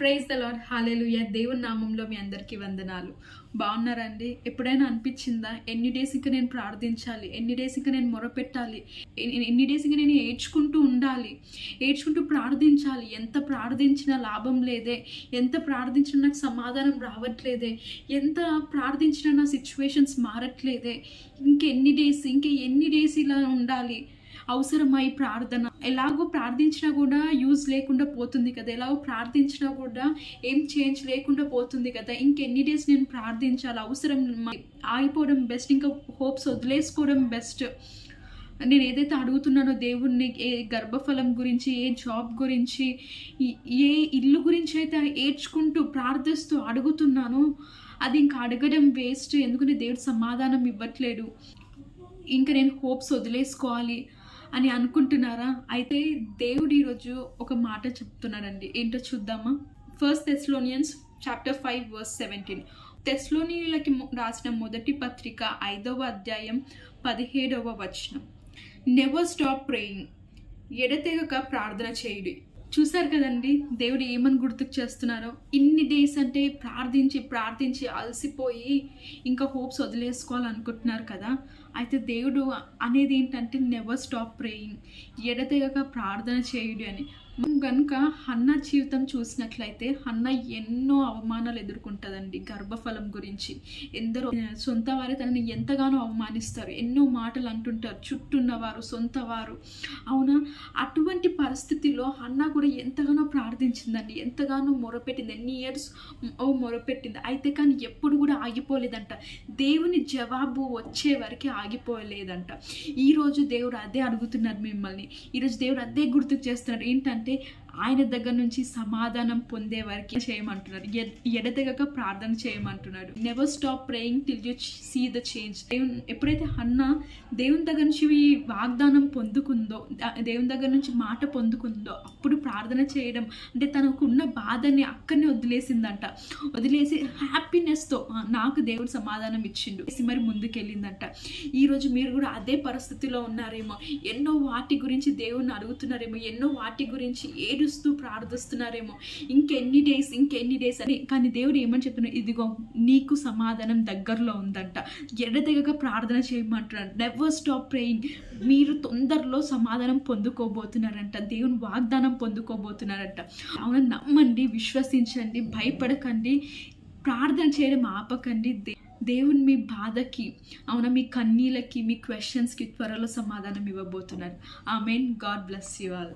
Praise the lord, హల్లెలూయా. దేవుని నామంలో మీ అందరికీ వందనాలు. బాగున్నారండి? ఎప్పుడైనా అనిపించిందా ఎన్ని డేస్ ఇంకా నేను ప్రార్థించాలి, ఎన్ని డేస్ ఇంకా నేను మొరపెట్టాలి, ఎన్ని డేస్ ఇంకా నేను ఏడ్చుకుంటూ ఉండాలి, ఏడ్చుకుంటూ ప్రార్థించాలి, ఎంత ప్రార్థించినా లాభం లేదే, ఎంత ప్రార్థించినా నాకు సమాధానం రావట్లేదే, ఎంత ప్రార్థించినా నా సిచ్యువేషన్స్ మారట్లేదే, ఇంకెన్ని డేస్ ఇలా ఉండాలి, అవసరమా ఈ ప్రార్థన? ఎలాగో ప్రార్థించినా కూడా యూజ్ లేకుండా పోతుంది కదా, ఎలాగో ప్రార్థించినా కూడా ఏం చేంజ్ లేకుండా పోతుంది కదా, ఇంకెన్ని డేస్ నేను ప్రార్థించాలి, అవసరం ఆగిపోవడం బెస్ట్, ఇంకా హోప్స్ వదిలేసుకోవడం బెస్ట్. నేను ఏదైతే అడుగుతున్నానో దేవుణ్ణి, ఏ గర్భఫలం గురించి, ఏ జాబ్ గురించి, ఏ ఇల్లు గురించి అయితే ఏడ్చుకుంటూ ప్రార్థిస్తూ అడుగుతున్నానో అది ఇంకా అడగడం వేస్ట్. ఎందుకంటే దేవుడు సమాధానం ఇవ్వట్లేడు, ఇంకా నేను హోప్స్ వదిలేసుకోవాలి అని అనుకుంటున్నారా? అయితే దేవుడు ఈరోజు ఒక మాట చెప్తున్నాడండి. ఏంటో చూద్దామా? 1 Thessalonians chapter 5 verse 17. తెస్సలోనియులకి రాసిన మొదటి పత్రిక 5వ అధ్యాయం 17వ వచనం. నెవర్ స్టాప్ ప్రేయింగ్, ఎడతెగక ప్రార్థన చేయుడి. చూసారు కదండి దేవుడు ఏమని గుర్తుకు చేస్తున్నారో. ఇన్ని డేస్ అంటే ప్రార్థించి అలసిపోయి ఇంకా హోప్స్ వదిలేసుకోవాలనుకుంటున్నారు కదా. అయితే దేవుడు అనేది ఏంటంటే నెవర్ స్టాప్ ప్రేయింగ్, ఎడతెగక ప్రార్థన చేయుడి అని. కనుక హన్నా జీవితం చూసినట్లయితే హన్నా ఎన్నో అవమానాలు ఎదుర్కొంటుందండి. గర్భఫలం గురించి ఎందరో సొంత వారే తనని ఎంతగానో అవమానిస్తారు, ఎన్నో మాటలు అంటుంటారు చుట్టూన్నవారు, సొంత వారు. అవునా, అటువంటి పరిస్థితిలో హన్నా కూడా ఎంతగానో ప్రార్థించిందండి, ఎంతగానో మొరపెట్టింది, ఎన్ని ఇయర్స్ మొరపెట్టింది. అయితే కానీ ఎప్పుడు కూడా ఆగిపోలేదంట, దేవుని జవాబు వచ్చే వరకు ఆగిపోలేదంట. ఈరోజు దేవుడు అదే అడుగుతున్నారు మిమ్మల్ని, ఈరోజు దేవుడు అదే గుర్తుకు చేస్తున్నారు. ఏంటంటే ఆయన దగ్గర నుంచి సమాధానం పొందే వరకు చేయమంటున్నారు, ఎడతెగక ప్రార్థన చేయమంటున్నాడు. Never stop praying till you see the change. ఎప్పుడైతే హన్నా దేవుని దగ్గర నుంచి వాగ్దానం పొందుకుందో, దేవుని దగ్గర నుంచి మాట పొందుకుందో, అప్పుడు ప్రార్థన చేయడం అంటే తనకున్న బాధని అక్కడనే వదిలేసిందంట. వదిలేసి హ్యాపీనెస్తో నాకు దేవుడు సమాధానం ఇచ్చిండు మరి ముందుకెళ్ళిందంట. ఈరోజు మీరు కూడా అదే పరిస్థితిలో ఉన్నారేమో, ఎన్నో వాటి గురించి దేవుణ్ణి అడుగుతున్నారేమో, ఎన్నో వాటి గురించి ఏడుస్తూ ప్రార్థిస్తున్నారేమో, ఇంకెన్ని డేస్ అని. కానీ దేవుడు ఏమని చెప్తున్నాడు? ఇదిగో నీకు సమాధానం దగ్గరలో ఉందంట, ఎడతెగక ప్రార్థన చేయమంటున్నాడు. Never stop praying. మీరు తొందరలో సమాధానం పొందుకోబోతున్నారంట, దేవుని వాగ్దానం పొందుకోబోతున్నారంట. అవును, నమ్మండి, విశ్వసించండి, భయపడకండి, ప్రార్థన చేయడం ఆపకండి. దేవుని మీ బాధకి, అవునా, మీ కన్నీళ్ళకి, మీ క్వశ్చన్స్కి త్వరలో సమాధానం ఇవ్వబోతున్నారు. Amen. God bless you all.